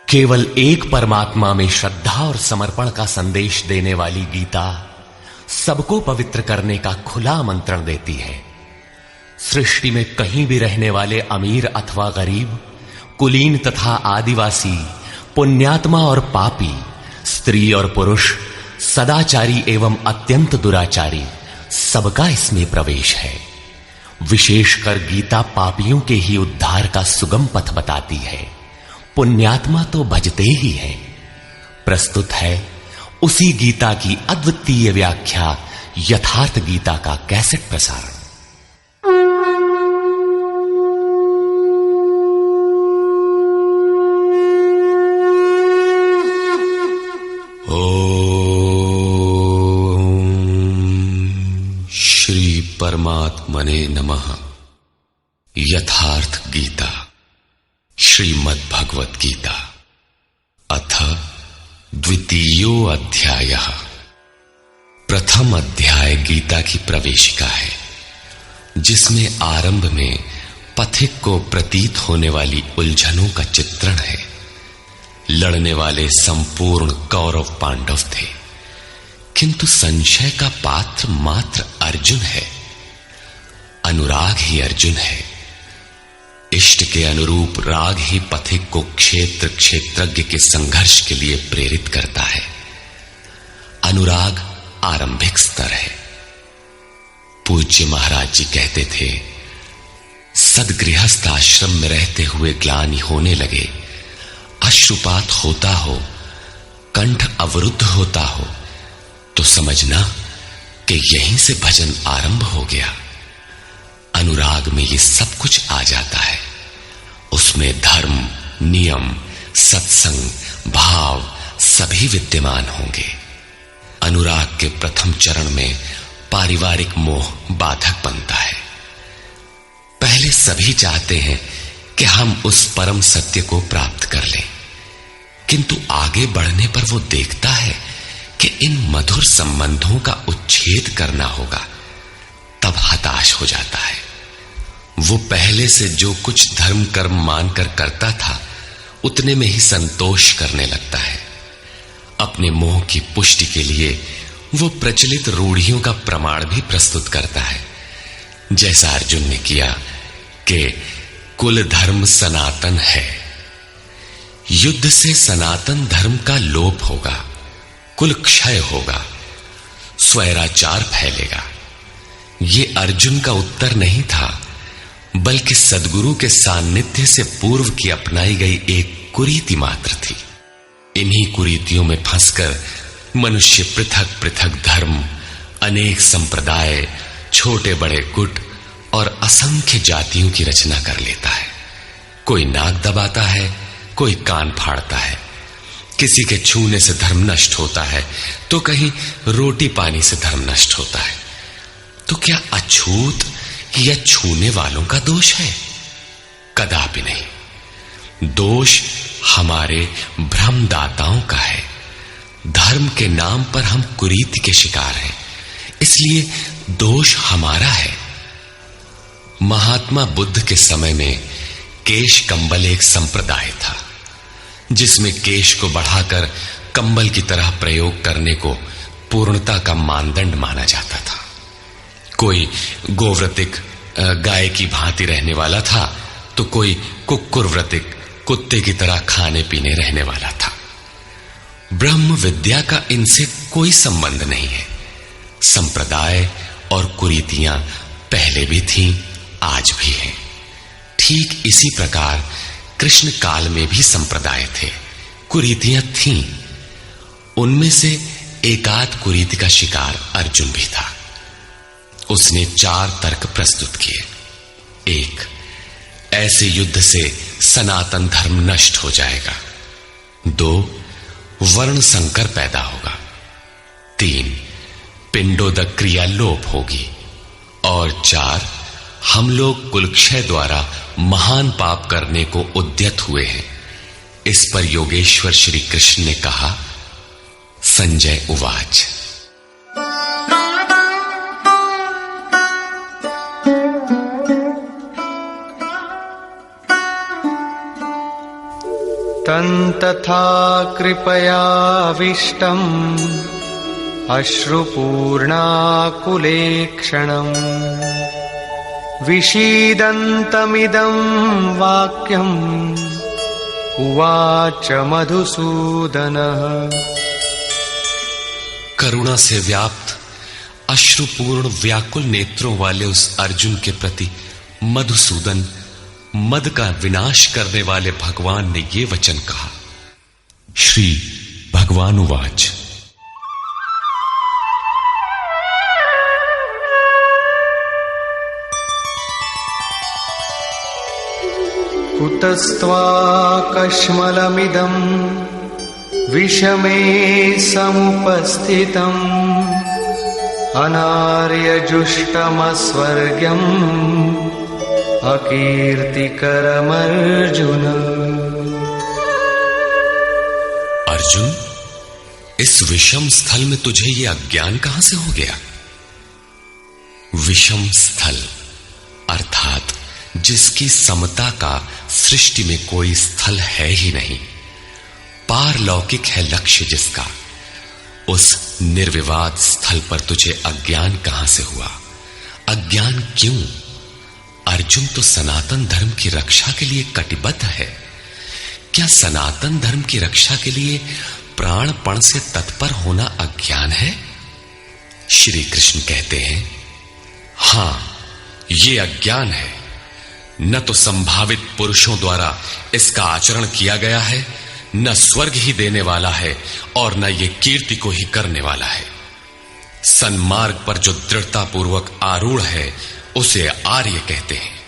केवल एक परमात्मा में श्रद्धा और समर्पण का संदेश देने वाली गीता सबको पवित्र करने का खुला आमंत्रण देती है। सृष्टि में कहीं भी रहने वाले अमीर अथवा गरीब, कुलीन तथा आदिवासी, पुण्यात्मा और पापी, स्त्री और पुरुष, सदाचारी एवं अत्यंत दुराचारी, सबका इसमें प्रवेश है। विशेषकर गीता पापियों के ही उद्धार का सुगम पथ बताती है। पुण्यात्मा तो भजते ही हैं। प्रस्तुत है उसी गीता की अद्वितीय व्याख्या यथार्थ गीता का कैसेट प्रसारण। श्री परमात्मने नमः। यथार्थ गीता, श्रीमद् भगवत गीता, अथ द्वितीयो अध्यायः। प्रथम अध्याय गीता की प्रवेशिका है, जिसमें आरंभ में पथिक को प्रतीत होने वाली उलझनों का चित्रण है। लड़ने वाले संपूर्ण कौरव पांडव थे, किंतु संशय का पात्र मात्र अर्जुन है। अनुराग ही अर्जुन है। इष्ट के अनुरूप राग ही पथिक को क्षेत्र क्षेत्रज्ञ के संघर्ष के लिए प्रेरित करता है। अनुराग आरंभिक स्तर है। पूज्य महाराज जी कहते थे, सदगृहस्थ आश्रम में रहते हुए ग्लानि होने लगे, अश्रुपात होता हो, कंठ अवरुद्ध होता हो, तो समझना कि यहीं से भजन आरंभ हो गया। अनुराग में ये सब कुछ आ जाता है। उसमें धर्म, नियम, सत्संग, भाव सभी विद्यमान होंगे। अनुराग के प्रथम चरण में पारिवारिक मोह बाधक बनता है। पहले सभी चाहते हैं कि हम उस परम सत्य को प्राप्त कर लें, किंतु आगे बढ़ने पर वो देखता है कि इन मधुर संबंधों का उच्छेद करना होगा। तब हताश हो जाता है। वो पहले से जो कुछ धर्म कर्म मानकर करता था, उतने में ही संतोष करने लगता है। अपने मोह की पुष्टि के लिए वो प्रचलित रूढ़ियों का प्रमाण भी प्रस्तुत करता है, जैसा अर्जुन ने किया कि कुल धर्म सनातन है। युद्ध से सनातन धर्म का लोप होगा, कुल क्षय होगा, स्वैराचार फैलेगा। ये अर्जुन का उत्तर नहीं था, बल्कि सद्गुरु के सान्निध्य से पूर्व की अपनाई गई एक कुरीति मात्र थी। इन्हीं कुरीतियों में फंसकर मनुष्य पृथक पृथक धर्म, अनेक संप्रदाय, छोटे बड़े गुट और असंख्य जातियों की रचना कर लेता है। कोई नाक दबाता है, कोई कान फाड़ता है। किसी के छूने से धर्म नष्ट होता है, तो कहीं रोटी पानी से धर्म नष्ट होता है। तो क्या अछूत या छूने वालों का दोष है? कदापि नहीं। दोष हमारे भ्रमदाताओं का है। धर्म के नाम पर हम कुरीति के शिकार हैं, इसलिए दोष हमारा है। महात्मा बुद्ध के समय में केश कंबल एक संप्रदाय था, जिसमें केश को बढ़ाकर कंबल की तरह प्रयोग करने को पूर्णता का मानदंड माना जाता था। कोई गोव्रतिक गाय की भांति रहने वाला था, तो कोई कुक्कुरव्रतिक कुत्ते की तरह खाने पीने रहने वाला था। ब्रह्म विद्या का इनसे कोई संबंध नहीं है। संप्रदाय और कुरीतियां पहले भी थीं, आज भी हैं। ठीक इसी प्रकार कृष्ण काल में भी संप्रदाय थे, कुरीतियां थीं। उनमें से एकाध कुरीति का शिकार अर्जुन भी था। उसने 4 तर्क प्रस्तुत किए। 1, ऐसे युद्ध से सनातन धर्म नष्ट हो जाएगा। 2, वर्ण संकर पैदा होगा। 3, पिंडोदक क्रिया लोप होगी। और 4, हम लोग कुलक्षय द्वारा महान पाप करने को उद्यत हुए हैं। इस पर योगेश्वर श्री कृष्ण ने कहा, संजय उवाच। तथा कृपयाविष्टम् अश्रुपूर्णाकुलेक्षणम् विषीदन्तमिदं वाक्यम् उवाच मधुसूदनः। करुणा से व्याप्त अश्रुपूर्ण व्याकुल नेत्रों वाले उस अर्जुन के प्रति मधुसूदन, मद का विनाश करने वाले भगवान ने ये वचन कहा। श्री भगवान उवाच। कुतस्त्वाकश्मलमिदम् विषमे समुपस्थितम् अनार्यजुष्टमस्वर्ग्यम् अकीर्तिकरमर्जुन। अर्जुन, इस विषम स्थल में तुझे ये अज्ञान कहां से हो गया? विषम स्थल अर्थात जिसकी समता का सृष्टि में कोई स्थल है ही नहीं, पारलौकिक है लक्ष्य जिसका, उस निर्विवाद स्थल पर तुझे अज्ञान कहां से हुआ? अज्ञान क्यों? अर्जुन तो सनातन धर्म की रक्षा के लिए कटिबद्ध है। क्या सनातन धर्म की रक्षा के लिए प्राणपण से तत्पर होना अज्ञान है? श्री कृष्ण कहते हैं, हां, ये अज्ञान है। न तो संभावित पुरुषों द्वारा इसका आचरण किया गया है, न स्वर्ग ही देने वाला है और न ये कीर्ति को ही करने वाला है। सन्मार्ग पर जो दृढ़ता पूर्वक आरूढ़ है उसे आर्य कहते हैं।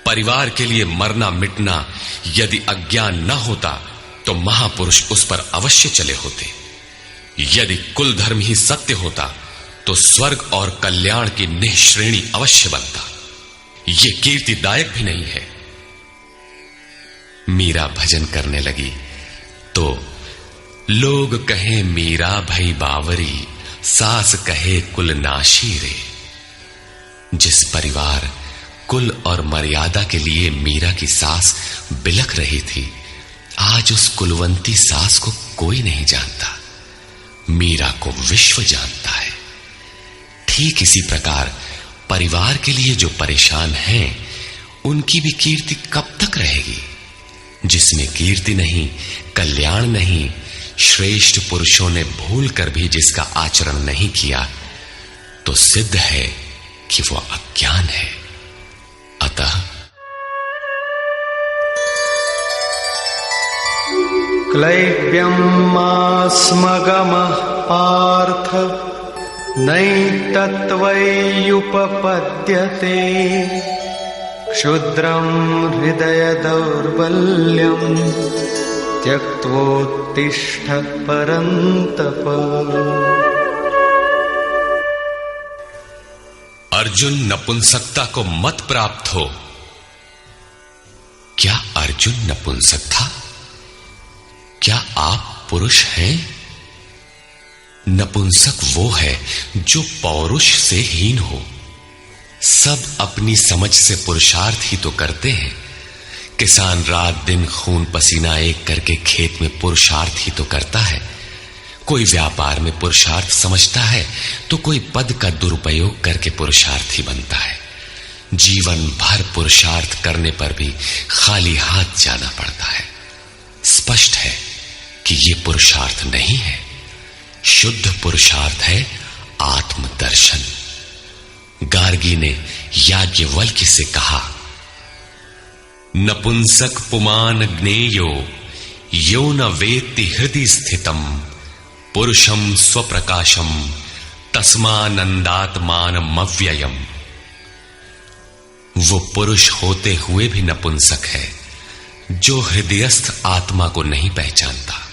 परिवार के लिए मरना मिटना यदि अज्ञान न होता तो महापुरुष उस पर अवश्य चले होते। यदि कुल धर्म ही सत्य होता तो स्वर्ग और कल्याण की निःश्रेणी अवश्य बनता। ये कीर्तिदायक भी नहीं है। मीरा भजन करने लगी तो लोग कहें मीरा भई बावरी, सास कहे कुल नाशी रे। जिस परिवार, कुल और मर्यादा के लिए मीरा की सास बिलख रही थी, आज उस कुलवंती सास को कोई नहीं जानता, मीरा को विश्व जानता है। ठीक इसी प्रकार परिवार के लिए जो परेशान हैं, उनकी भी कीर्ति कब तक रहेगी? जिसमें कीर्ति नहीं, कल्याण नहीं, श्रेष्ठ पुरुषों ने भूल कर भी जिसका आचरण नहीं किया, तो सिद्ध है कि वो अज्ञान है। अतः क्लैब्यमास्मगमः पार्थ नैतत्त्वय्युपपद्यते क्षुद्रं हृदय दौर्बल्यं त्यक्त्वोत्तिष्ठ परन्तप। अर्जुन, नपुंसकता को मत प्राप्त हो। क्या अर्जुन नपुंसक था? क्या आप पुरुष हैं? नपुंसक वो है जो पौरुष से हीन हो। सब अपनी समझ से पुरुषार्थ ही तो करते हैं। किसान रात दिन खून पसीना एक करके खेत में पुरुषार्थ ही तो करता है। कोई व्यापार में पुरुषार्थ समझता है तो कोई पद का दुरुपयोग करके पुरुषार्थी बनता है। जीवन भर पुरुषार्थ करने पर भी खाली हाथ जाना पड़ता है। स्पष्ट है कि यह पुरुषार्थ नहीं है। शुद्ध पुरुषार्थ है आत्मदर्शन। गार्गी ने याज्ञवल्क्य से कहा, नपुंसक पुमान ज्ञेयो यो न वेत्ति हृदि स्थितम पुरुषम स्वप्रकाशम तस्मानंदात्मानमव्ययम्। वो पुरुष होते हुए भी नपुंसक है जो हृदयस्थ आत्मा को नहीं पहचानता।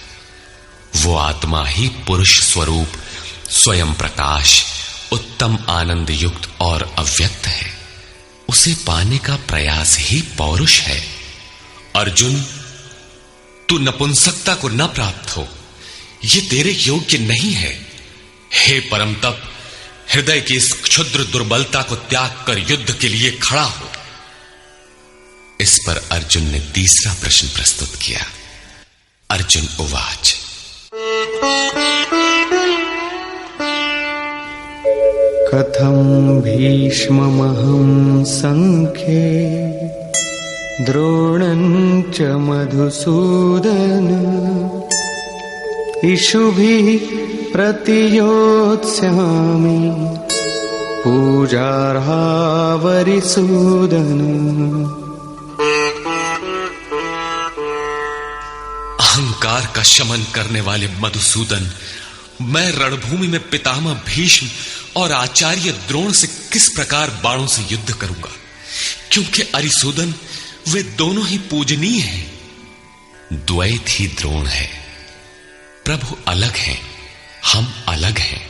वो आत्मा ही पुरुष स्वरूप, स्वयं प्रकाश, उत्तम आनंद युक्त और अव्यक्त है। उसे पाने का प्रयास ही पौरुष है। अर्जुन, तू नपुंसकता को न प्राप्त हो, ये तेरे योग्य नहीं है। हे परम तप, हृदय की इस क्षुद्र दुर्बलता को त्याग कर युद्ध के लिए खड़ा हो। इस पर अर्जुन ने तीसरा प्रश्न प्रस्तुत किया। अर्जुन उवाच। कथं भीष्ममहं संख्ये द्रोणं च मधुसूदन इषुभिः प्रतियोत्स्यामि पूजार्हा वरिसूदन। अहंकार का शमन करने वाले मधुसूदन, मैं रणभूमि में पितामह भीष्म और आचार्य द्रोण से किस प्रकार बाणों से युद्ध करूंगा, क्योंकि अरिसूदन वे दोनों ही पूजनीय हैं। द्वैत ही द्रोण है। प्रभु अलग हैं, हम अलग हैं।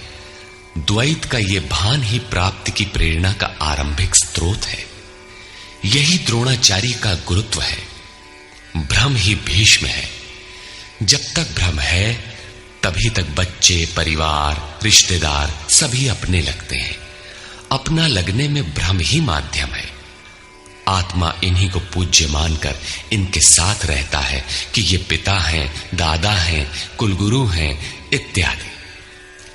द्वैत का ये भान ही प्राप्ति की प्रेरणा का आरंभिक स्रोत है। यही द्रोणाचार्य का गुरुत्व है। भ्रम ही भीष्म है। जब तक भ्रम है तभी तक बच्चे, परिवार, रिश्तेदार सभी अपने लगते हैं। अपना लगने में भ्रम ही माध्यम है। आत्मा इन्हीं को पूज्य मानकर इनके साथ रहता है कि ये पिता हैं, दादा हैं, कुलगुरु हैं इत्यादि।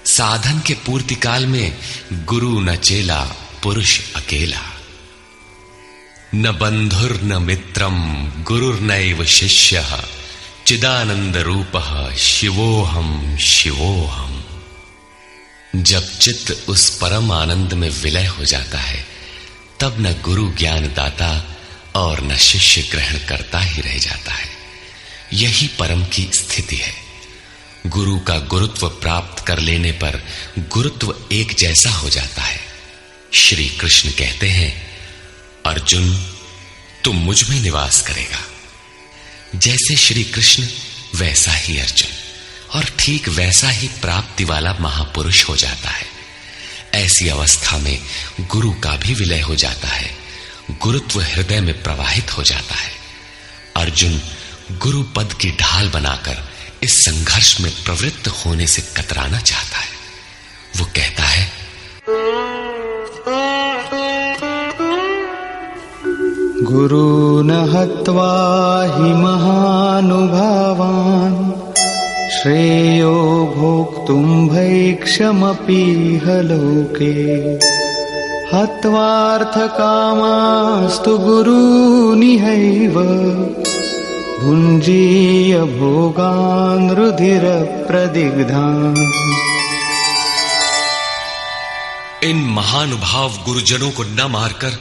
साधन के पूर्ति काल में गुरु न चेला, पुरुष अकेला। न बंधुर न मित्रम गुरुर्नैव शिष्यः चिदानंद रूपः शिवोहम शिवोहम। जब चित्त उस परम आनंद में विलय हो जाता है तब न गुरु ज्ञान दाता और न शिष्य ग्रहण करता ही रह जाता है। यही परम की स्थिति है। गुरु का गुरुत्व प्राप्त कर लेने पर गुरुत्व एक जैसा हो जाता है। श्री कृष्ण कहते हैं, अर्जुन तुम मुझ में निवास करेगा। जैसे श्री कृष्ण वैसा ही अर्जुन, और ठीक वैसा ही प्राप्ति वाला महापुरुष हो जाता है। ऐसी अवस्था में गुरु का भी विलय हो जाता है। गुरुत्व हृदय में प्रवाहित हो जाता है। अर्जुन गुरु पद की ढाल बनाकर इस संघर्ष में प्रवृत्त होने से कतराना चाहता है। वो कहता है, गुरून् हत्वा हि महानुभावान् श्रेयो भोक्तुं भैक्षमपीह लोके हत्वार्थकामास्तु गुरूनिहैव भुञ्जीय भोगान् रुधिरप्रदिग्धान्। इन महानुभाव गुरुजनों को न मारकर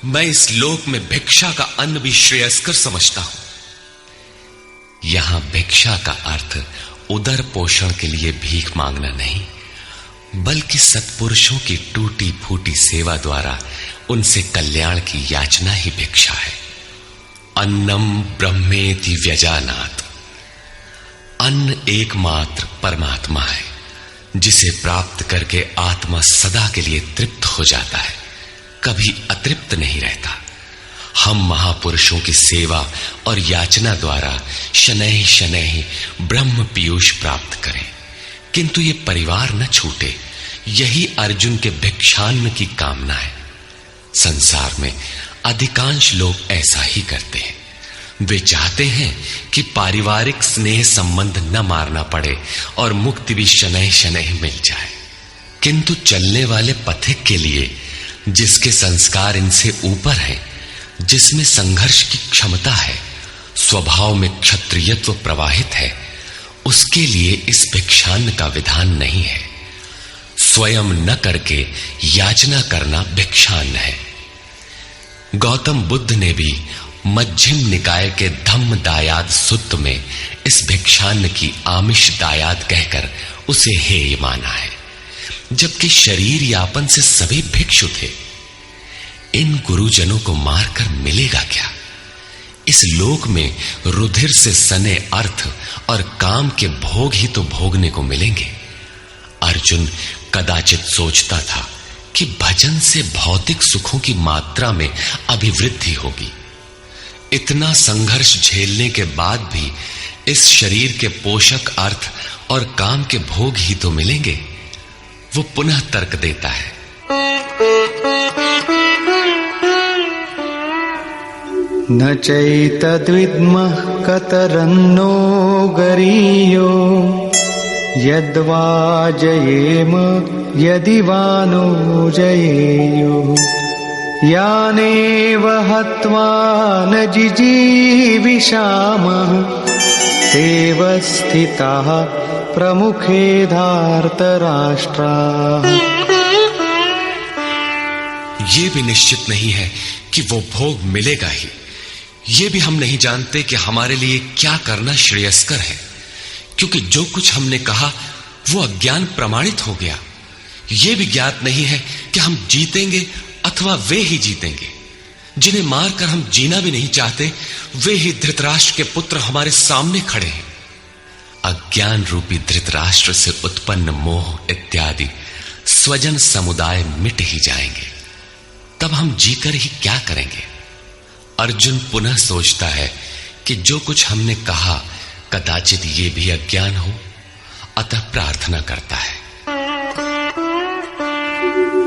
मैं इस लोक में भिक्षा का अन्न भी श्रेयस्कर समझता हूं। यहां भिक्षा का अर्थ उदर पोषण के लिए भीख मांगना नहीं, बल्कि सत्पुरुषों की टूटी फूटी सेवा द्वारा उनसे कल्याण की याचना ही भिक्षा है। अन्नम ब्रह्मेति व्यजानात्। अन्न एकमात्र परमात्मा है, जिसे प्राप्त करके आत्मा सदा के लिए तृप्त हो जाता है, कभी अतृप्त नहीं रहता। हम महापुरुषों की सेवा और याचना द्वारा शनैः शनैः ब्रह्म पीयूष प्राप्त करें, किंतु ये परिवार न छूटे, यही अर्जुन के भिक्षान्न की कामना है। संसार में अधिकांश लोग ऐसा ही करते हैं। वे चाहते हैं कि पारिवारिक स्नेह संबंध न मारना पड़े और मुक्ति भी शनैः शनैः मिल जाए, किंतु चलने वाले पथिक के लिए, जिसके संस्कार इनसे ऊपर हैं, जिसमें संघर्ष की क्षमता है, स्वभाव में क्षत्रियत्व प्रवाहित है, उसके लिए इस भिक्षान्न का विधान नहीं है। स्वयं न करके याचना करना भिक्षान्न है। गौतम बुद्ध ने भी मध्यम निकाय के धम्म दायाद सुत्त में इस भिक्षान्न की आमिष दायाद कहकर उसे हेय माना है, जबकि शरीर यापन से सभी भिक्षु थे। इन गुरुजनों को मारकर मिलेगा क्या? इस लोक में रुधिर से सने अर्थ और काम के भोग ही तो भोगने को मिलेंगे। अर्जुन कदाचित सोचता था कि भजन से भौतिक सुखों की मात्रा में अभिवृद्धि होगी। इतना संघर्ष झेलने के बाद भी इस शरीर के पोषक अर्थ और काम के भोग ही तो मिलेंगे। वो पुनः तर्क देता है, न चैतद्विद्मः कतरन्नो गरीयो यद्वा जयेम यदि वा नो जयेयुः यानेव हत्वा न जिजीविषामः तेव स्थिताः प्रमुखे धार्तराष्ट्राः। ये भी निश्चित नहीं है कि वो भोग मिलेगा ही। ये भी हम नहीं जानते कि हमारे लिए क्या करना श्रेयस्कर है, क्योंकि जो कुछ हमने कहा वो अज्ञान प्रमाणित हो गया। ये भी ज्ञात नहीं है कि हम जीतेंगे अथवा वे ही जीतेंगे। जिन्हें मारकर हम जीना भी नहीं चाहते, वे ही धृतराष्ट्र के पुत्र हमारे सामने खड़े हैं। अज्ञान रूपी धृतराष्ट्र से उत्पन्न मोह इत्यादि स्वजन समुदाय मिट ही जाएंगे, तब हम जीकर ही क्या करेंगे। अर्जुन पुनः सोचता है कि जो कुछ हमने कहा कदाचित ये भी अज्ञान हो, अतः प्रार्थना करता है।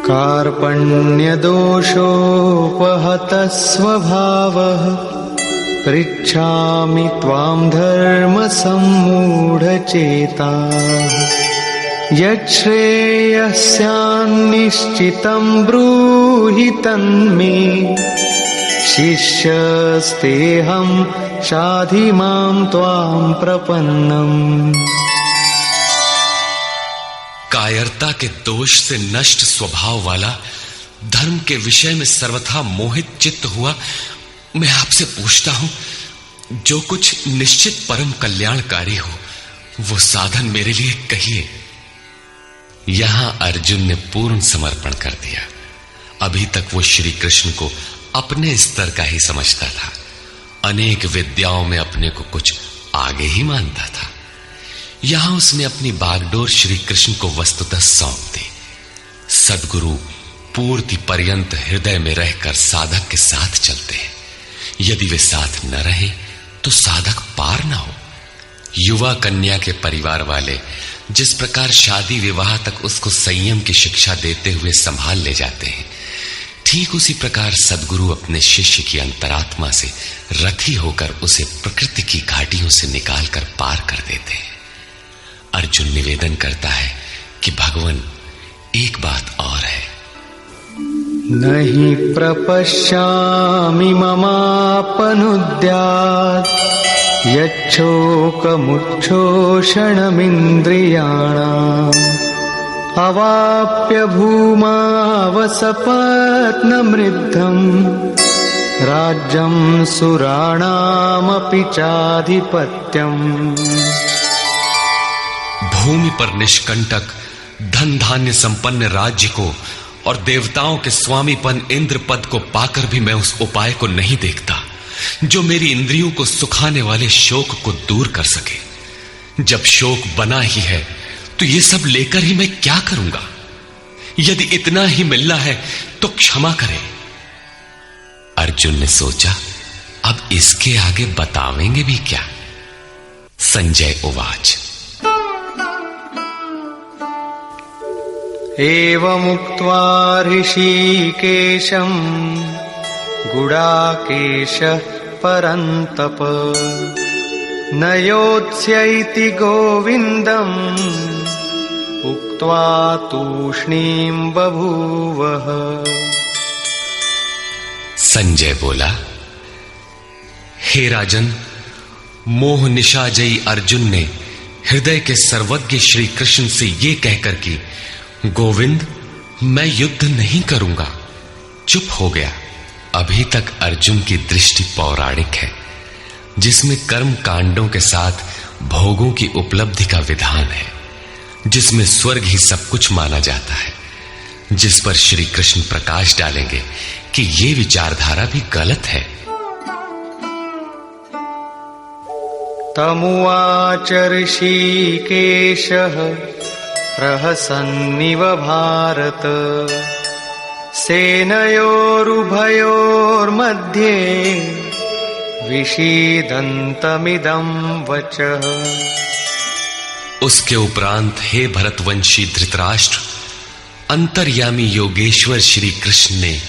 कार्पण्यदोषोपहतः स्वभावः पृच्छामि त्वां धर्मसम्मूढचेताः यच्छ्रेयस्यान्निश्चितं ब्रूहि तन्मे शिष्यस्तेऽहं शाधि मां त्वां प्रपन्नम्। कायरता के दोष से नष्ट स्वभाव वाला, धर्म के विषय में सर्वथा मोहित चित्त हुआ मैं आपसे पूछता हूं, जो कुछ निश्चित परम कल्याणकारी हो वो साधन मेरे लिए कहिए। यहां अर्जुन ने पूर्ण समर्पण कर दिया। अभी तक वो श्री कृष्ण को अपने स्तर का ही समझता था, अनेक विद्याओं में अपने को कुछ आगे ही मानता था। यहां उसने अपनी बागडोर श्री कृष्ण को वस्तुतः सौंप दी। सद्गुरु पूर्ति पर्यंत हृदय में रहकर साधक के साथ चलते हैं। यदि वे साथ न रहे तो साधक पार न हो। युवा कन्या के परिवार वाले जिस प्रकार शादी विवाह तक उसको संयम की शिक्षा देते हुए संभाल ले जाते हैं, ठीक उसी प्रकार सद्गुरु अपने शिष्य की अंतरात्मा से रथी होकर उसे प्रकृति की घाटियों से निकालकर पार कर देते हैं। अर्जुन निवेदन करता है कि भगवान एक बात और है। नहि प्रपश्यामि ममापनुद्यात् यच्छोकमुच्छोषणमिन्द्रियाणाम् अवाप्य भूमावसपत्नमृद्धम् राज्यं सुराणामपि चाधिपत्यम्। भूमि पर निष्कंटक धन धान्य संपन्न राज्य को और देवताओं के स्वामीपन इंद्र पद को पाकर भी मैं उस उपाय को नहीं देखता जो मेरी इंद्रियों को सुखाने वाले शोक को दूर कर सके। जब शोक बना ही है तो ये सब लेकर ही मैं क्या करूंगा। यदि इतना ही मिलना है तो क्षमा करें। अर्जुन ने सोचा, अब इसके आगे बतावेंगे भी क्या। संजय उवाच। एवमुक्त्वा ऋषिकेशं गुडाकेशः परन्तप न योत्स्यैति गोविन्दम् उक्त्वा तूष्णीं बभूवः। संजय बोला, हे राजन, मोह निशाजयी अर्जुन ने हृदय के सर्वज्ञ श्री कृष्ण से ये कहकर कि गोविंद मैं युद्ध नहीं करूंगा, चुप हो गया। अभी तक अर्जुन की दृष्टि पौराणिक है, जिसमें कर्म कांडों के साथ भोगों की उपलब्धि का विधान है, जिसमें स्वर्ग ही सब कुछ माना जाता है, जिस पर श्री कृष्ण प्रकाश डालेंगे कि ये विचारधारा भी गलत है। तमुवाच ऋषिकेशः प्रहसन्निव भारत सेनयोरुभयोर्मध्ये विषीदन्तमिदं वचः। उसके उपरांत हे भरतवंशी धृतराष्ट्र, अंतर्यामी योगेश्वर श्री कृष्ण ने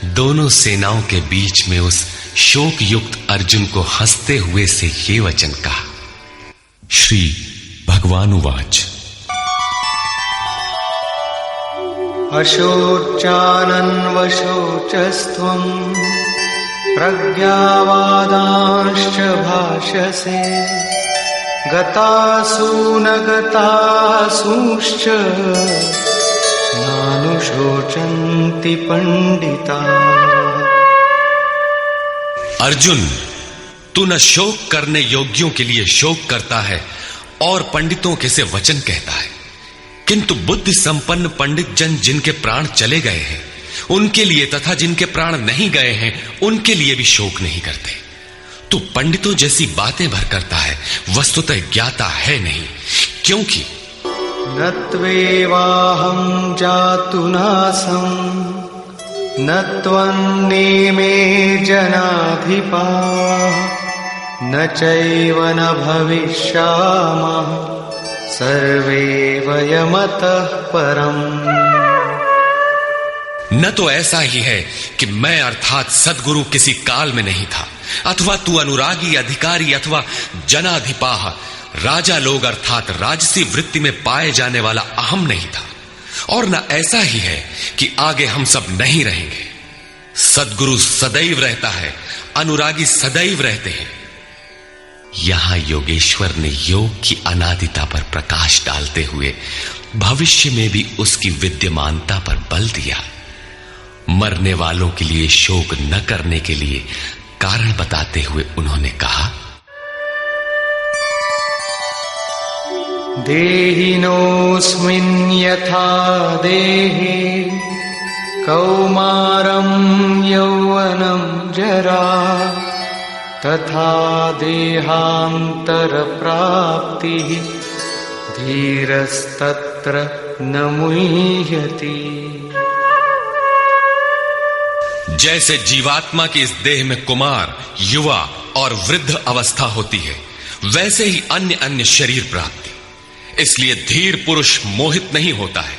दोनों सेनाओं के बीच में उस शोक युक्त अर्जुन को हंसते हुए से ये वचन कहा। श्री भगवानुवाच। अशोचानन्वशोचस्त्वम् प्रज्ञावादांश्च भाषसे गतासु न गतासूश्च नानुशोचन्ति पंडिताः। अर्जुन, तू न शोक करने योग्यों के लिए शोक करता है और पंडितों के से वचन कहता है, किंतु बुद्धि संपन्न पंडित जन जिनके प्राण चले गए हैं उनके लिए तथा जिनके प्राण नहीं गए हैं उनके लिए भी शोक नहीं करते। तू पंडितों जैसी बातें भर करता है, वस्तुतः ज्ञाता है नहीं, क्योंकि न त्वेवाहं जातु नासं न त्वन्नेमे जनाधिपाः न चैव न भविष्यामः सर्वे वयमतः परम्। न तो ऐसा ही है कि मैं अर्थात सद्गुरु किसी काल में नहीं था, अथवा तू अनुरागी अधिकारी अथवा जनाधिपाह राजा लोग अर्थात राजसी वृत्ति में पाए जाने वाला अहम नहीं था, और न ऐसा ही है कि आगे हम सब नहीं रहेंगे। सद्गुरु सदैव रहता है, अनुरागी सदैव रहते हैं। यहां योगेश्वर ने योग की अनादिता पर प्रकाश डालते हुए भविष्य में भी उसकी विद्यमानता पर बल दिया। मरने वालों के लिए शोक न करने के लिए कारण बताते हुए उन्होंने कहा, देहिनोऽस्मिन् यथा देहे कौमारं यौवनं जरा तथा देहान्तरप्राप्तिः धीरस्तत्र न मुह्यति। जैसे जीवात्मा की इस देह में कुमार, युवा और वृद्ध अवस्था होती है, वैसे ही अन्य अन्य शरीर प्राप्ति। इसलिए धीर पुरुष मोहित नहीं होता है।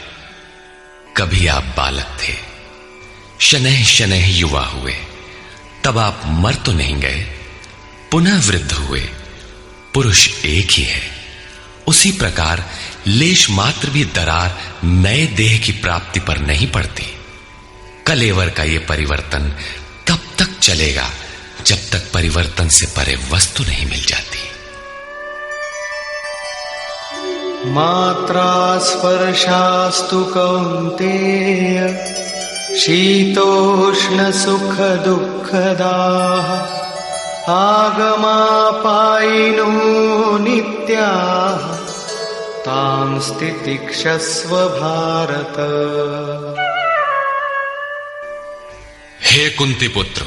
कभी आप बालक थे, शनैः शनैः युवा हुए, तब आप मर तो नहीं गए, पुनः वृद्ध हुए। पुरुष एक ही है। उसी प्रकार लेश मात्र भी दरार नए देह की प्राप्ति पर नहीं पड़ती। कलेवर का यह परिवर्तन तब तक चलेगा जब तक परिवर्तन से परे वस्तु नहीं मिल जाती। मात्रा स्पर्शास्तु कौन्तेय शीतोष्ण सुख दुःखदाः आगमापायिनो नित्याः तान् तितिक्षस्व भारत। हे कुंती पुत्र,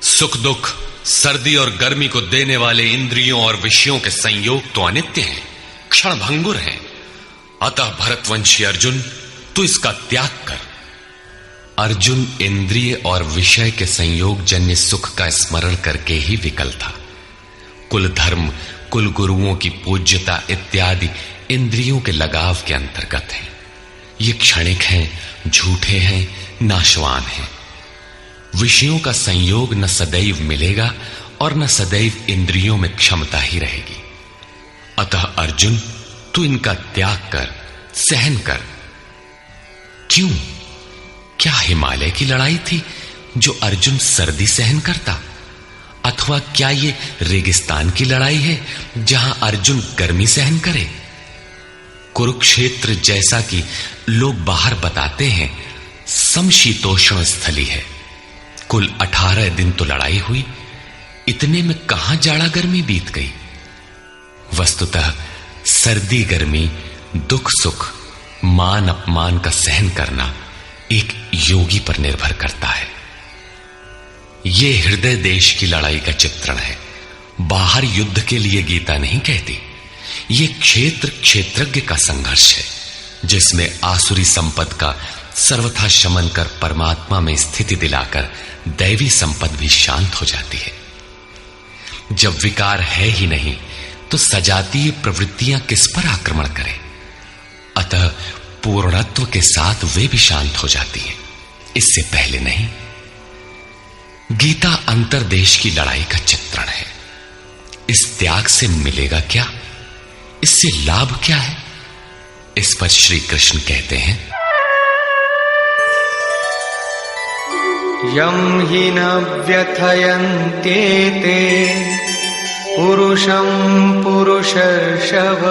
सुख दुख, सर्दी और गर्मी को देने वाले इंद्रियों और विषयों के संयोग तो अनित्य हैं, क्षण भंगुर हैं। अतः भरतवंशी अर्जुन, तू इसका त्याग कर। अर्जुन इंद्रिय और विषय के संयोग जन्य सुख का स्मरण करके ही विकल था। कुल धर्म, कुल गुरुओं की पूज्यता इत्यादि इंद्रियों के लगाव के अंतर्गत है। ये क्षणिक हैं, झूठे हैं, नाशवान हैं। विषयों का संयोग न सदैव मिलेगा और न सदैव इंद्रियों में क्षमता ही रहेगी। अतः अर्जुन, तू इनका त्याग कर, सहन कर। क्यों? क्या हिमालय की लड़ाई थी जो अर्जुन सर्दी सहन करता, अथवा क्या ये रेगिस्तान की लड़ाई है जहां अर्जुन गर्मी सहन करे? कुरुक्षेत्र जैसा कि लोग बाहर बताते हैं समशीतोष्ण स्थली है। कुल 18 दिन तो लड़ाई हुई, इतने में कहां जाड़ा गर्मी बीत गई। वस्तुतः सर्दी गर्मी, दुख सुख, मान अपमान का सहन करना एक योगी पर निर्भर करता है। यह हृदय देश की लड़ाई का चित्रण है। बाहर युद्ध के लिए गीता नहीं कहती। यह क्षेत्र क्षेत्रज्ञ का संघर्ष है, जिसमें आसुरी संपद का सर्वथा शमन कर परमात्मा में स्थिति दिलाकर दैवी संपद भी शांत हो जाती है। जब विकार है ही नहीं तो सजातीय प्रवृत्तियां किस पर आक्रमण करें? अतः पूर्णत्व के साथ वे भी शांत हो जाती हैं, इससे पहले नहीं। गीता अंतर्देश की लड़ाई का चित्रण है। इस त्याग से मिलेगा क्या? इससे लाभ क्या है? इस पर श्री कृष्ण कहते हैं, यं हि न व्यथयन्त्येते पुरुषं पुरुषर्षभ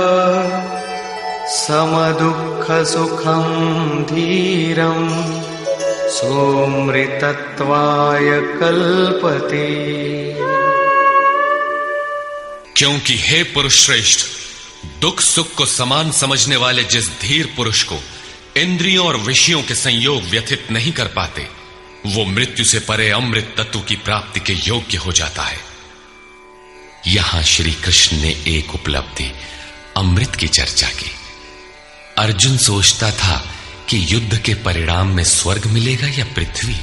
समदुःखसुखं धीरं सोऽमृतत्वाय कल्पते। क्योंकि हे पुरुष श्रेष्ठ, दुख सुख को समान समझने वाले जिस धीर पुरुष को इंद्रियों और विषयों के संयोग व्यथित नहीं कर पाते, वो मृत्यु से परे अमृत तत्व की प्राप्ति के योग्य हो जाता है। यहां श्री कृष्ण ने एक उपलब्धि अमृत की चर्चा की। अर्जुन सोचता था कि युद्ध के परिणाम में स्वर्ग मिलेगा या पृथ्वी,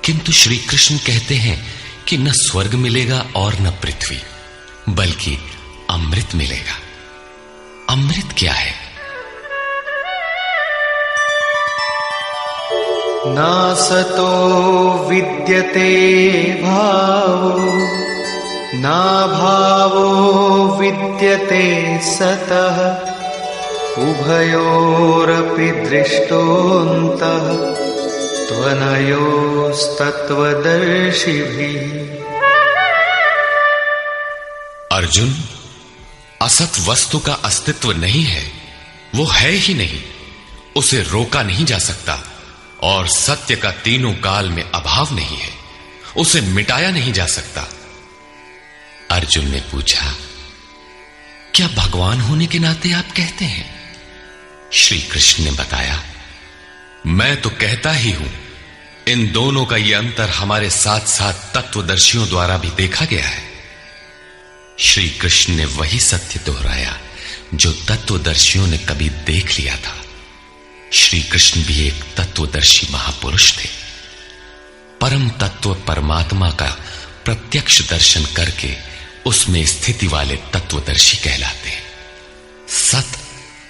किंतु श्री कृष्ण कहते हैं कि न स्वर्ग मिलेगा और न पृथ्वी, बल्कि अमृत मिलेगा। अमृत क्या है? नासतो विद्यते भावो नाभावो विद्यते सतः उभयोरपि दृष्टोऽन्तः त्वनयोस्तत्त्वदर्शिभिः। अर्जुन, असत वस्तु का अस्तित्व नहीं है, वो है ही नहीं, उसे रोका नहीं जा सकता, और सत्य का तीनों काल में अभाव नहीं है, उसे मिटाया नहीं जा सकता। अर्जुन ने पूछा, क्या भगवान होने के नाते आप कहते हैं? श्री कृष्ण ने बताया, मैं तो कहता ही हूं। इन दोनों का यह अंतर हमारे साथ साथ तत्वदर्शियों द्वारा भी देखा गया है। श्री कृष्ण ने वही सत्य दोहराया जो तत्वदर्शियों ने कभी देख लिया था। श्री कृष्ण भी एक तत्वदर्शी महापुरुष थे। परम तत्व परमात्मा का प्रत्यक्ष दर्शन करके उसमें स्थिति वाले तत्वदर्शी कहलाते हैं। सत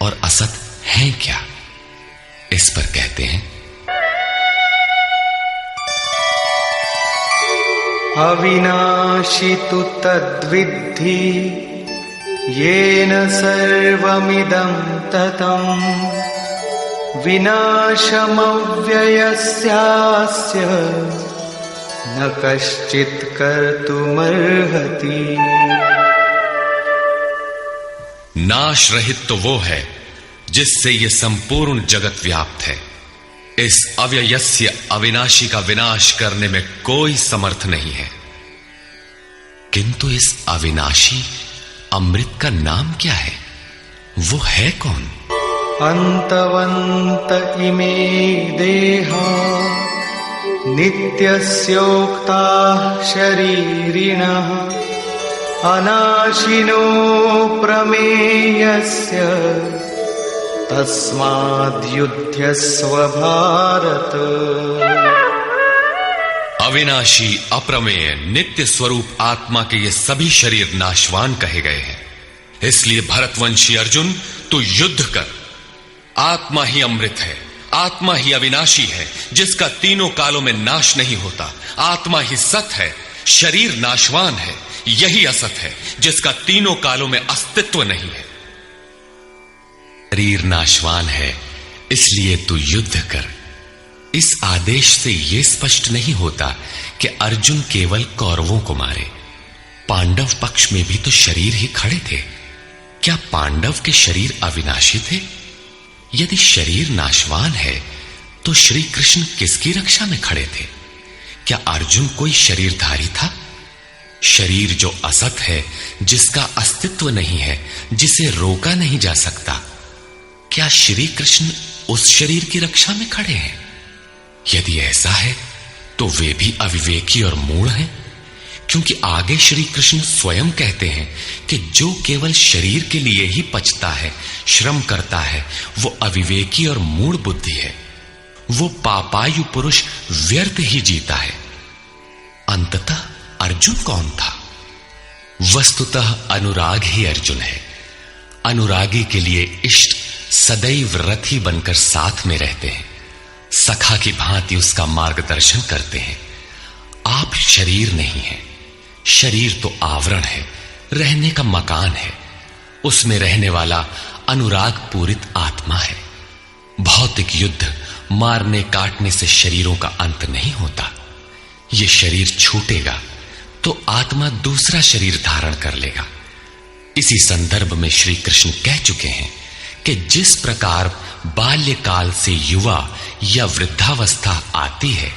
और असत हैं क्या? इस पर कहते हैं, अविनाशी तु तद्विद्धि येन सर्वमिदं ततं विनाशमव्ययस्यास्य न कश्चित् कर्तुमर्हति। नाश रहित तो वो है जिससे ये संपूर्ण जगत व्याप्त है। इस अव्ययस्य अविनाशी का विनाश करने में कोई समर्थ नहीं है। किंतु इस अविनाशी अमृत का नाम क्या है? वो है कौन? अन्तवन्त इमे देहा नित्यस्योक्ताः शरीरिणः अनाशिनो प्रमेयस्य तस्माद्युध्यस्व भारत। अविनाशी अप्रमेय नित्य स्वरूप आत्मा के ये सभी शरीर नाशवान कहे गए हैं। इसलिए भरतवंशी अर्जुन, तू युद्ध कर। आत्मा ही अमृत है, आत्मा ही अविनाशी है जिसका तीनों कालों में नाश नहीं होता। आत्मा ही सत है, शरीर नाशवान है, यही असत है जिसका तीनों कालों में अस्तित्व नहीं है। शरीर नाशवान है, इसलिए तू युद्ध कर। इस आदेश से यह स्पष्ट नहीं होता कि अर्जुन केवल कौरवों को मारे। पांडव पक्ष में भी तो शरीर ही खड़े थे। क्या पांडव के शरीर अविनाशी थे? यदि शरीर नाशवान है तो श्री कृष्ण किसकी रक्षा में खड़े थे? क्या अर्जुन कोई शरीरधारी था? शरीर जो असत है, जिसका अस्तित्व नहीं है, जिसे रोका नहीं जा सकता, क्या श्री कृष्ण उस शरीर की रक्षा में खड़े हैं? यदि ऐसा है तो वे भी अविवेकी और मूढ़ हैं, क्योंकि आगे श्री कृष्ण स्वयं कहते हैं कि जो केवल शरीर के लिए ही पचता है, श्रम करता है, वो अविवेकी और मूढ़ बुद्धि है। वो पापायु पुरुष व्यर्थ ही जीता है। अंततः अर्जुन कौन था? वस्तुतः अनुराग ही अर्जुन है। अनुरागी के लिए इष्ट सदैव रथी बनकर साथ में रहते हैं, सखा की भांति उसका मार्गदर्शन करते हैं। आप शरीर नहीं हैं। शरीर तो आवरण है, रहने का मकान है। उसमें रहने वाला अनुराग पूरित आत्मा है। भौतिक युद्ध, मारने काटने से शरीरों का अंत नहीं होता। ये शरीर छूटेगा तो आत्मा दूसरा शरीर धारण कर लेगा। इसी संदर्भ में श्री कृष्ण कह चुके हैं कि जिस प्रकार बाल्यकाल से युवा या वृद्धावस्था आती है,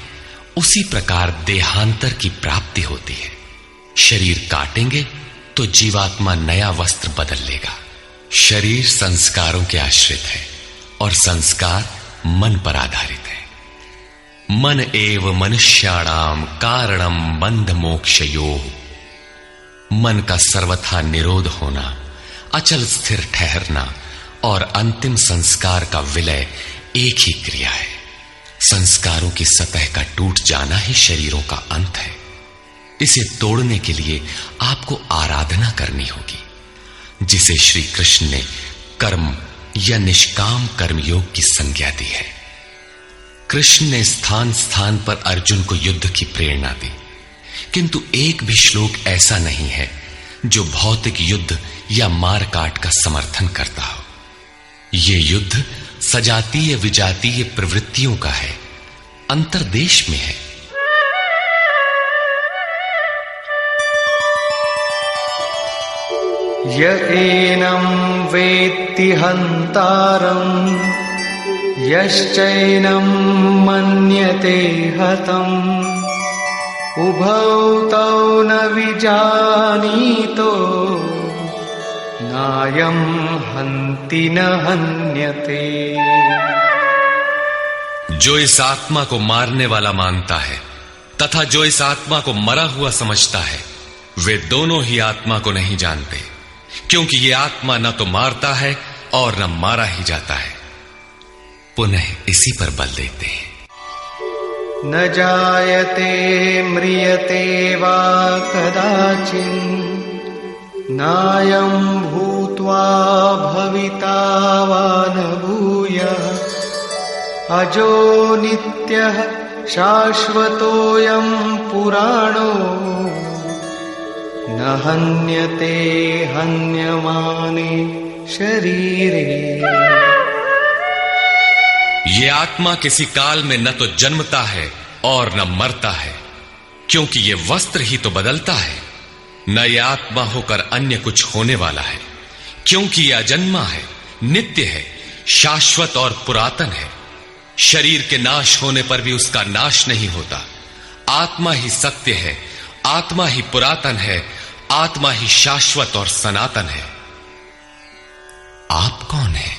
उसी प्रकार देहांतर की प्राप्ति होती है। शरीर काटेंगे तो जीवात्मा नया वस्त्र बदल लेगा। शरीर संस्कारों के आश्रित है और संस्कार मन पर आधारित है। मन एव मनुष्याणाम कारणम बंध मोक्षयोः। मन का सर्वथा निरोध होना, अचल स्थिर ठहरना और अंतिम संस्कार का विलय एक ही क्रिया है। संस्कारों की सतह का टूट जाना ही शरीरों का अंत है। इसे तोड़ने के लिए आपको आराधना करनी होगी, जिसे श्री कृष्ण ने कर्म या निष्काम कर्मयोग की संज्ञा दी है। कृष्ण ने स्थान स्थान पर अर्जुन को युद्ध की प्रेरणा दी, किंतु एक भी श्लोक ऐसा नहीं है जो भौतिक युद्ध या मार काट का समर्थन करता हो। यह युद्ध सजातीय विजातीय प्रवृत्तियों का है, अंतर्देश में है। य एनं वेत्ति हन्तारम् यश्चैनं मन्यते हतम् उभौ तौ न विजानीतो नायं हन्ति न हन्यते। जो इस आत्मा को मारने वाला मानता है तथा जो इस आत्मा को मरा हुआ समझता है, वे दोनों ही आत्मा को नहीं जानते, क्योंकि ये आत्मा न तो मारता है और न मारा ही जाता है। पुनः इसी पर बल देते हैं। न जायते म्रियते वा कदाचिन् नायं भूत्वा भविता वा न भूयः अजो नित्यः शाश्वतोऽयं पुराणो न हन्यते हन्यमाने शरीरे। ये आत्मा किसी काल में न तो जन्मता है और न मरता है, क्योंकि ये वस्त्र ही तो बदलता है। न ये आत्मा होकर अन्य कुछ होने वाला है, क्योंकि यह अजन्मा है, नित्य है, शाश्वत और पुरातन है। शरीर के नाश होने पर भी उसका नाश नहीं होता। आत्मा ही सत्य है, आत्मा ही पुरातन है, आत्मा ही शाश्वत और सनातन है। आप कौन है?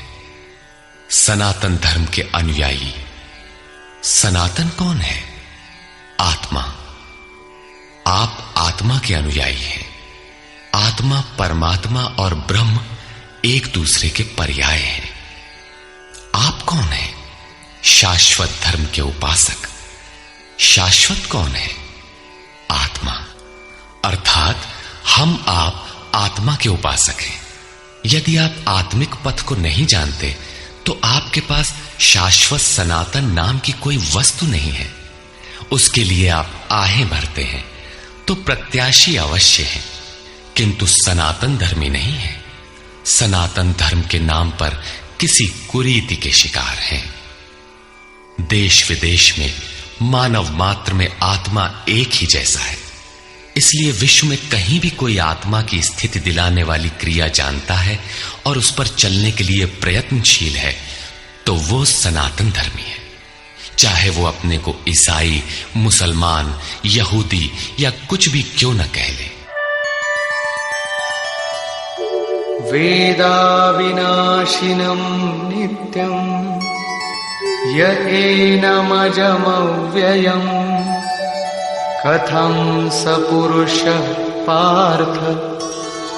सनातन धर्म के अनुयायी। सनातन कौन है? आत्मा। आप आत्मा के अनुयायी हैं। आत्मा, परमात्मा और ब्रह्म एक दूसरे के पर्याय हैं। आप कौन है? शाश्वत धर्म के उपासक। शाश्वत कौन है? आत्मा। अर्थात हम आप आत्मा के उपासक हैं। यदि आप आत्मिक पथ को नहीं जानते तो आपके पास शाश्वत सनातन नाम की कोई वस्तु नहीं है। उसके लिए आप आहें भरते हैं तो प्रत्याशी अवश्य है, किंतु सनातन धर्मी नहीं है। सनातन धर्म के नाम पर किसी कुरीति के शिकार हैं। देश विदेश में मानव मात्र में आत्मा एक ही जैसा है, इसलिए विश्व में कहीं भी कोई आत्मा की स्थिति दिलाने वाली क्रिया जानता है और उस पर चलने के लिए प्रयत्नशील है, तो वो सनातन धर्मी है, चाहे वो अपने को ईसाई, मुसलमान, यहूदी या कुछ भी क्यों न कह ले। वेदा विनाशिनं नित्यं य एनमजमव्ययम् कथं स पुरुषः पार्थ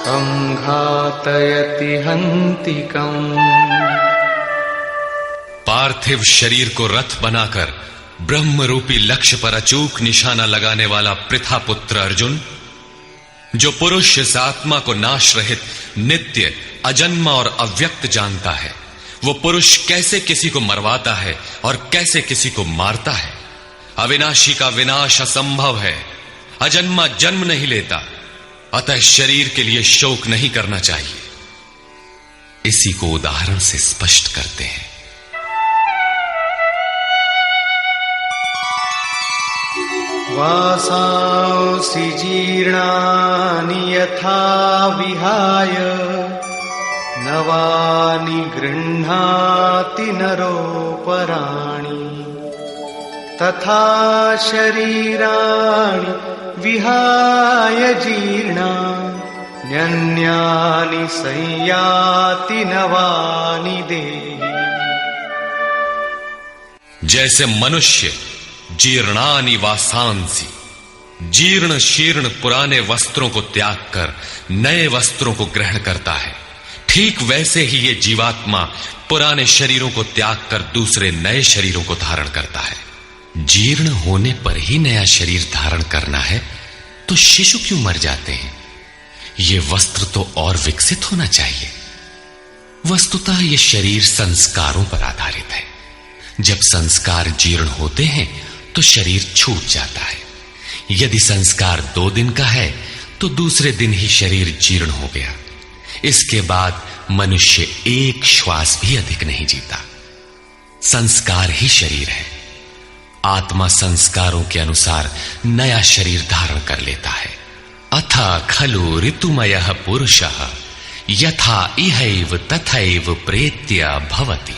कं घातयति हन्तिकम्। पार्थिव शरीर को रथ बनाकर ब्रह्म रूपी लक्ष्य पर अचूक निशाना लगाने वाला पृथा पुत्र अर्जुन, जो पुरुष इस आत्मा को नाश रहित, नित्य, अजन्मा और अव्यक्त जानता है, वो पुरुष कैसे किसी को मरवाता है और कैसे किसी को मारता है। अविनाशी का विनाश असंभव है, अजन्मा जन्म नहीं लेता, अतः शरीर के लिए शोक नहीं करना चाहिए। इसी को उदाहरण से स्पष्ट करते हैं। वासांसि जीर्णानि यथा विहाय नवानि गृह्णाति नरोपराणि तथा शरीराणि विहाय जीर्णान्यन्यानि संयाति नवानि देहि। जैसे मनुष्य जीर्णानि वासांसि, जीर्ण शीर्ण पुराने वस्त्रों को त्याग कर नए वस्त्रों को ग्रहण करता है, ठीक वैसे ही ये जीवात्मा पुराने शरीरों को त्याग कर दूसरे नए शरीरों को धारण करता है। जीर्ण होने पर ही नया शरीर धारण करना है तो शिशु क्यों मर जाते हैं? ये वस्त्र तो और विकसित होना चाहिए। वस्तुतः ये शरीर संस्कारों पर आधारित है। जब संस्कार जीर्ण होते हैं तो शरीर छूट जाता है। यदि संस्कार 2 दिन का है तो दूसरे दिन ही शरीर जीर्ण हो गया। इसके बाद मनुष्य एक श्वास भी अधिक नहीं जीता। संस्कार ही शरीर है। आत्मा संस्कारों के अनुसार नया शरीर धारण कर लेता है। अथा खलु ऋतुमयः पुरुषः यथा इहैव तथैव प्रेत्य भवति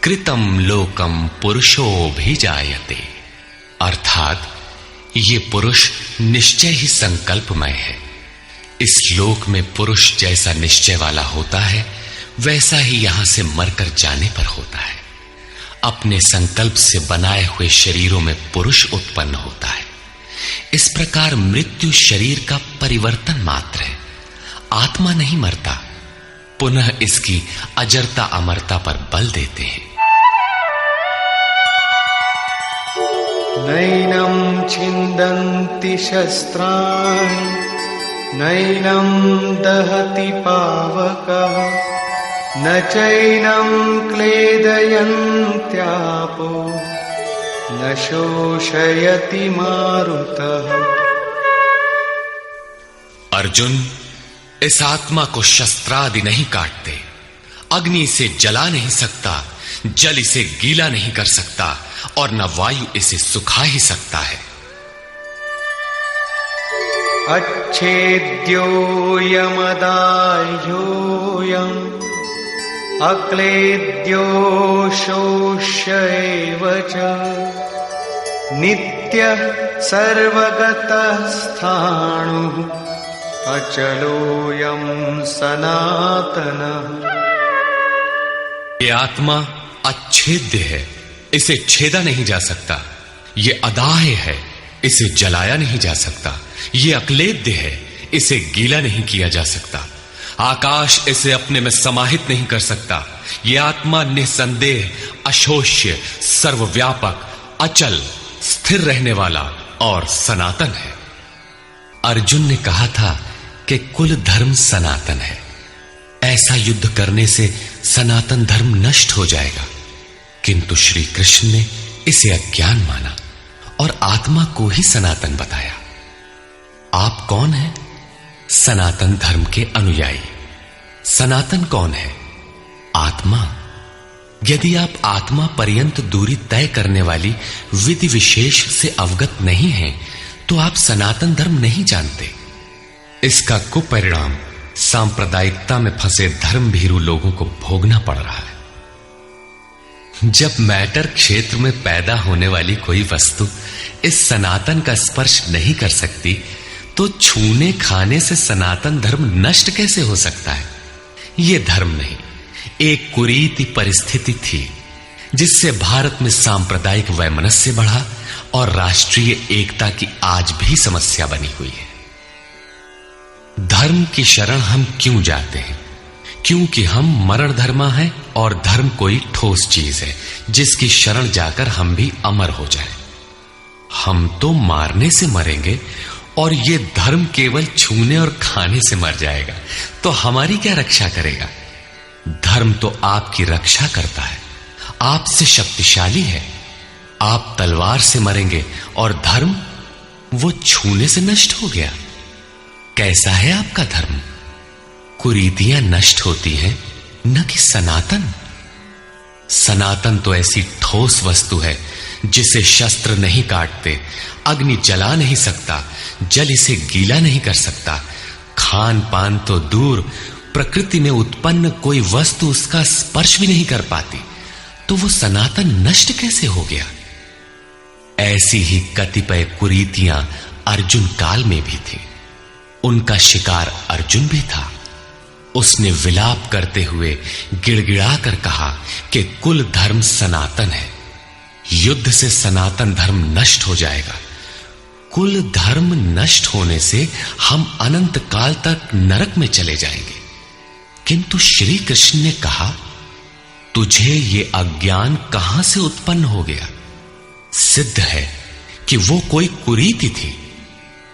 कृतं लोकम पुरुषोऽभिजायते। अर्थात ये पुरुष निश्चय ही संकल्पमय है। इस लोक में पुरुष जैसा निश्चय वाला होता है वैसा ही यहां से मरकर जाने पर होता है। अपने संकल्प से बनाए हुए शरीरों में पुरुष उत्पन्न होता है। इस प्रकार मृत्यु शरीर का परिवर्तन मात्र है, आत्मा नहीं मरता। पुनः इसकी अजरता अमरता पर बल देते हैं। नैनं छिन्दन्ति शस्त्राणि नैनं दहति पावकः न चैनं क्लेदयन्त्यापो न शोषयति मारुतः। अर्जुन, इस आत्मा को शस्त्रादि नहीं काटते, अग्नि से जला नहीं सकता, जल इसे गीला नहीं कर सकता और न वायु इसे सुखा ही सकता है। अच्छेद्योऽयमदाह्योऽयम् अक्लेद्यो शोष्यैव च नित्यः सर्वगतः स्थाणुः अचलोऽयं सनातनः। ये आत्मा अच्छेद्य है, इसे छेदा नहीं जा सकता। ये अदाह्य है, इसे जलाया नहीं जा सकता। ये अक्लेद्य है, इसे गीला नहीं किया जा सकता। आकाश इसे अपने में समाहित नहीं कर सकता। ये आत्मा निसंदेह, अशोष्य, सर्वव्यापक, अचल, स्थिर रहने वाला और सनातन है। अर्जुन ने कहा था कि कुल धर्म सनातन है। ऐसा युद्ध करने से सनातन धर्म नष्ट हो जाएगा, किंतु श्री कृष्ण ने इसे अज्ञान माना और आत्मा को ही सनातन बताया। आप कौन हैं? सनातन धर्म के अनुयायी। सनातन कौन है? आत्मा। यदि आप आत्मा पर्यंत दूरी तय करने वाली विधि विशेष से अवगत नहीं हैं, तो आप सनातन धर्म नहीं जानते। इसका कुपरिणाम सांप्रदायिकता में फंसे धर्म भीरू लोगों को भोगना पड़ रहा है। जब मैटर क्षेत्र में पैदा होने वाली कोई वस्तु इस सनातन का स्पर्श नहीं कर सकती, तो छूने खाने से सनातन धर्म नष्ट कैसे हो सकता है? यह धर्म नहीं, एक कुरीति परिस्थिति थी जिससे भारत में सांप्रदायिक वैमनस्य बढ़ा और राष्ट्रीय एकता की आज भी समस्या बनी हुई है। धर्म की शरण हम क्यों जाते हैं? क्योंकि हम मरण धर्मा हैं और धर्म कोई ठोस चीज है जिसकी शरण जाकर हम भी अमर हो जाएं। हम तो मारने से मरेंगे और ये धर्म केवल छूने और खाने से मर जाएगा, तो हमारी क्या रक्षा करेगा? धर्म तो आपकी रक्षा करता है, आपसे शक्तिशाली है। आप तलवार से मरेंगे और धर्म वो छूने से नष्ट हो गया। कैसा है आपका धर्म? कुरीतियां नष्ट होती हैं, न कि सनातन। सनातन तो ऐसी ठोस वस्तु है जिसे शस्त्र नहीं काटते, अग्नि जला नहीं सकता, जल इसे गीला नहीं कर सकता। खान पान तो दूर, प्रकृति में उत्पन्न कोई वस्तु उसका स्पर्श भी नहीं कर पाती, तो वो सनातन नष्ट कैसे हो गया? ऐसी ही कतिपय कुरीतियां अर्जुन काल में भी थी। उनका शिकार अर्जुन भी था। उसने विलाप करते हुए गिड़गिड़ा कर कहा कि कुल धर्म सनातन है, युद्ध से सनातन धर्म नष्ट हो जाएगा। कुल धर्म नष्ट होने से हम अनंत काल तक नरक में चले जाएंगे। किंतु श्री कृष्ण ने कहा, तुझे ये अज्ञान कहां से उत्पन्न हो गया? सिद्ध है कि वो कोई कुरीति थी।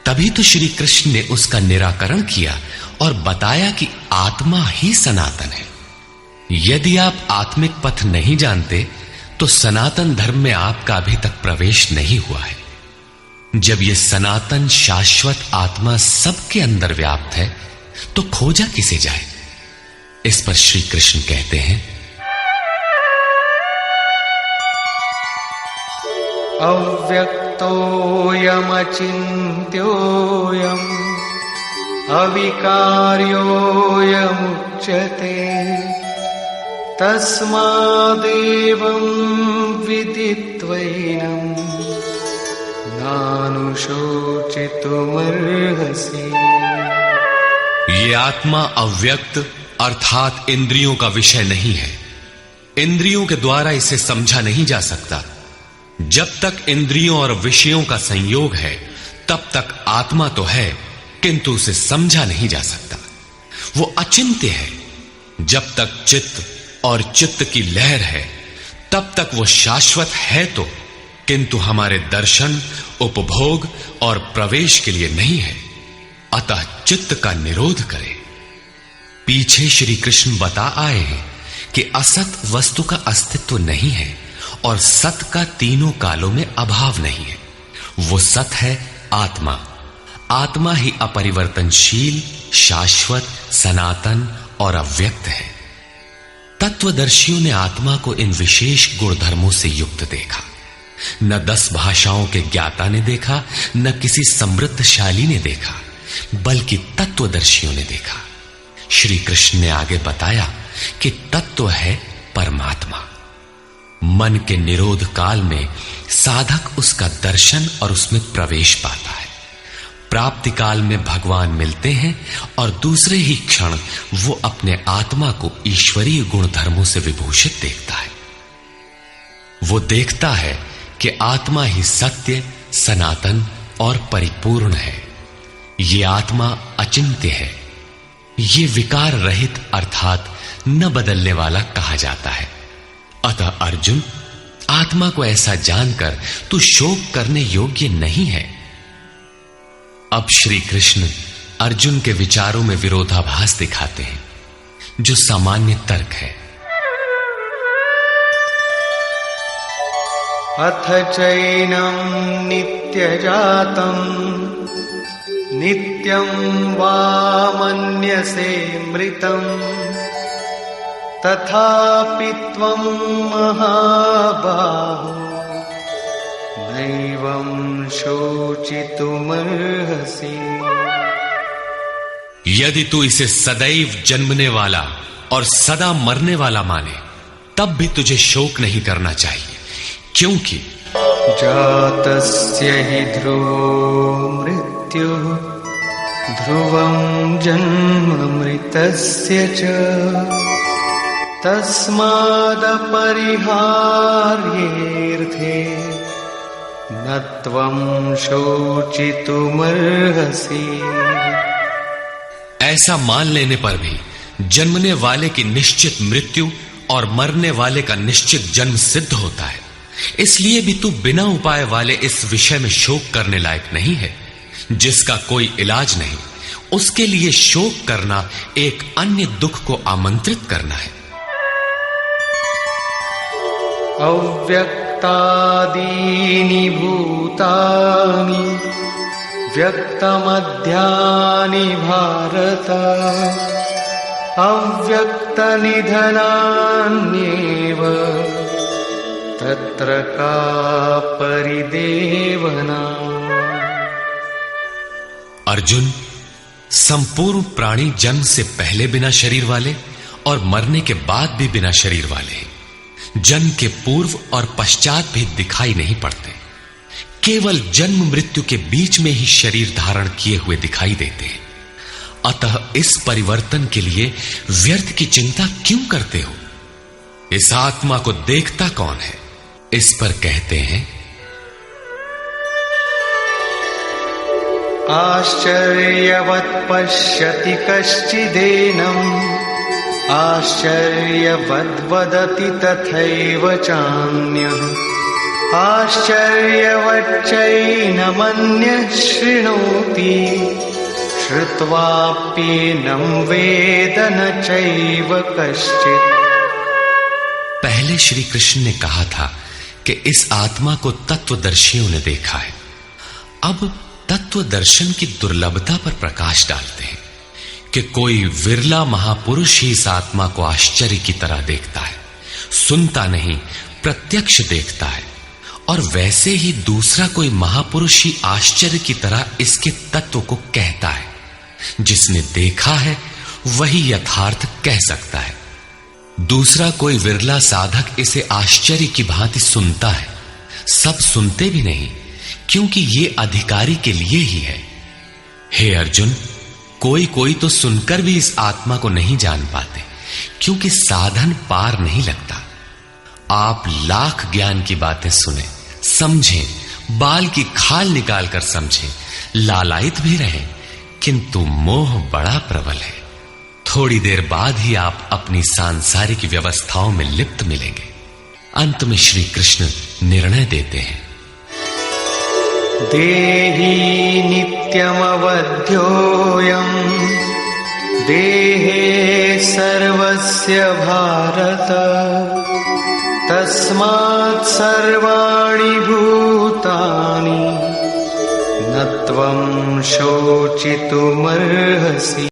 तभी तो श्री कृष्ण ने उसका निराकरण किया और बताया कि आत्मा ही सनातन है। यदि आप आत्मिक पथ नहीं जानते तो सनातन धर्म में आपका अभी तक प्रवेश नहीं हुआ है। जब यह सनातन शाश्वत आत्मा सबके अंदर व्याप्त है तो खोजा किसे जाए? इस पर श्री कृष्ण कहते हैं, अव्यक्तोऽयमचिन्त्योऽयम् अविकार्योऽयमुच्यते तस्मादेवं विदित्वैनं नानुशोचितुमर्हसि। ये आत्मा अव्यक्त अर्थात इंद्रियों का विषय नहीं है। इंद्रियों के द्वारा इसे समझा नहीं जा सकता। जब तक इंद्रियों और विषयों का संयोग है तब तक आत्मा तो है, किंतु उसे समझा नहीं जा सकता। वो अचिंत्य है। जब तक चित्त और चित्त की लहर है तब तक वो शाश्वत है तो, किंतु हमारे दर्शन, उपभोग और प्रवेश के लिए नहीं है। अतः चित्त का निरोध करे। पीछे श्री कृष्ण बता आए हैं कि असत वस्तु का अस्तित्व नहीं है और सत का तीनों कालों में अभाव नहीं है। वो सत है आत्मा। आत्मा ही अपरिवर्तनशील, शाश्वत, सनातन और अव्यक्त है। तत्वदर्शियों ने आत्मा को इन विशेष गुणधर्मों से युक्त देखा। न 10 भाषाओं के ज्ञाता ने देखा, न किसी समृद्धशाली ने देखा, बल्कि तत्वदर्शियों ने देखा। श्री कृष्ण ने आगे बताया कि तत्व है परमात्मा। मन के निरोध काल में साधक उसका दर्शन और उसमें प्रवेश पाता है। प्राप्ति काल में भगवान मिलते हैं और दूसरे ही क्षण वो अपने आत्मा को ईश्वरीय गुणधर्मों से विभूषित देखता है। वो देखता है कि आत्मा ही सत्य, सनातन और परिपूर्ण है। ये आत्मा अचिंत्य है। ये विकार रहित अर्थात न बदलने वाला कहा जाता है। अतः अर्जुन, आत्मा को ऐसा जानकर तू शोक करने योग्य नहीं है। अब श्री कृष्ण अर्जुन के विचारों में विरोधाभास दिखाते हैं, जो सामान्य तर्क है। अथ चैनं नित्यजातं नित्यं वा मन्यसे मृतं तथापि त्वं महाबाहो नैवं शोचितुमर्हसि। यदि तू इसे सदैव जन्मने वाला और सदा मरने वाला माने तब भी तुझे शोक नहीं करना चाहिए, क्योंकि जातस्य हि ध्रुवो मृत्युः ध्रुवं जन्म मृतस्य च तस्मादपरिहार्येऽर्थे न त्वं शोचितुमर्हसि। ऐसा मान लेने पर भी जन्मने वाले की निश्चित मृत्यु और मरने वाले का निश्चित जन्म सिद्ध होता है। इसलिए भी तू बिना उपाय वाले इस विषय में शोक करने लायक नहीं है। जिसका कोई इलाज नहीं, उसके लिए शोक करना एक अन्य दुख को आमंत्रित करना है। अव्यक्तम् व्यक्तादीनि भूतानि व्यक्तमध्यानि भारत अव्यक्तनिधनान्येव तत्र का परिदेवना। अर्जुन, संपूर्ण प्राणी जन्म से पहले बिना शरीर वाले और मरने के बाद भी बिना शरीर वाले, जन्म के पूर्व और पश्चात भी दिखाई नहीं पड़ते, केवल जन्म मृत्यु के बीच में ही शरीर धारण किए हुए दिखाई देते हैं। अतः इस परिवर्तन के लिए व्यर्थ की चिंता क्यों करते हो? इस आत्मा को देखता कौन है? इस पर कहते हैं, आश्चर्यवत् पश्यति कश्चिदेनम् आश्चर्यवद्वदति तथैव चान्यः आश्चर्यवच्चैनमन्यः शृणोति श्रुत्वाप्येनं वेद न चैव कश्चित्। पहले श्री कृष्ण ने कहा था कि इस आत्मा को तत्वदर्शियों ने देखा है। अब तत्व दर्शन की दुर्लभता पर प्रकाश डालते हैं कि कोई विरला महापुरुष ही इस आत्मा को आश्चर्य की तरह देखता है, सुनता नहीं प्रत्यक्ष देखता है, और वैसे ही दूसरा कोई महापुरुष ही आश्चर्य की तरह इसके तत्व को कहता है। जिसने देखा है वही यथार्थ कह सकता है। दूसरा कोई विरला साधक इसे आश्चर्य की भांति सुनता है। सब सुनते भी नहीं, क्योंकि ये अधिकारी के लिए ही है। हे अर्जुन, कोई कोई तो सुनकर भी इस आत्मा को नहीं जान पाते, क्योंकि साधन पार नहीं लगता। आप लाख ज्ञान की बातें सुने, समझें, बाल की खाल निकाल कर समझें, लालायित भी रहें, किंतु मोह बड़ा प्रबल है। थोड़ी देर बाद ही आप अपनी सांसारिक व्यवस्थाओं में लिप्त मिलेंगे। अंत में श्री कृष्ण निर्णय देते हैं, देहि नित्यमवध्योऽयम् देहे सर्वस्य भारत तस्मात् सर्वाणि भूतानि न त्वं शोचितुमर्हसि।